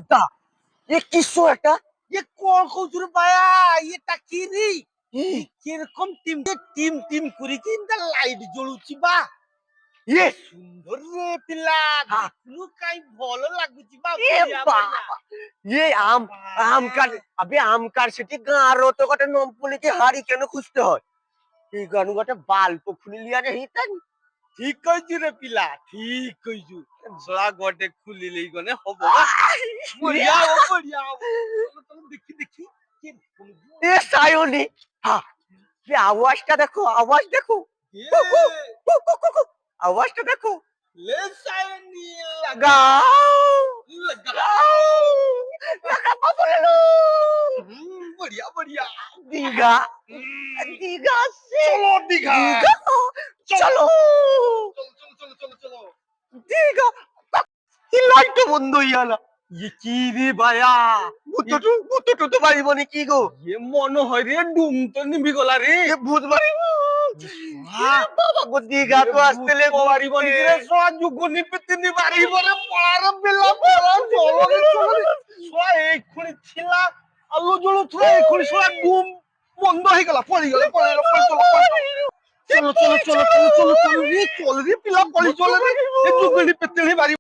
বোধা এ কিসো এটা ये कौन खुजूर पाया ये टाकिरी কিরকম টিম টিম টিম করে কিন্তু লাইট জ্বলুছি বা ইয়ে সুন্দর রে পিলা হ্যাঁ। দেখলু কাই ভালো লাগুছি বা এ বাবা ইয়ে আম আম কার আবে আম কার সেটি গাঁর তো কটা নমপুলি কি হাড়ি কেন খুঁজতে হয় এই গানু কটা বাল্প খুলি লিয়া রে হিতান ঠিক কইছু রে পিলা ঠিক কইছু সলা গটে খুলিলেই গনে হবো বড়িয়া হবো চলো দেখি দেখি কিরকম এ সায়নি হ্যাঁ যে আওয়াজটা দেখো আওয়াজ দেখো কু, কু, কু, কু, কু, কু। আওয়াজটা দেখো ले सायनी গাও लगा গাও লাগা বাবুলেলো बढ़िया बढ़िया দিঘা দিঘা সে चलो दीघा দিঘা চলো चलो দিঘা কি লাইট বন্ধ ইয়ালা ये की रे भाया ভূত তো বাড়িবনি কি গো ये मन হয় রে ডুম তো নিবি গলা রে এ ভূত বাড়িব বাবা গো দিঘা তো আসতেলে বাড়ি বনি রে সোয়া যুগনি পিতিনি বাড়ি বরে পড়ার বেলা পড়া চলো রে সোয়া এক্ষুনি ছিলা আলো জলো থুরা এক্ষুনি সোয়া ডুম বন্ধ হয়ে গেল পড়ি গেল চলো রে পিলা পড়ি চলো রে এই যুগনি পিতিনি বাড়ি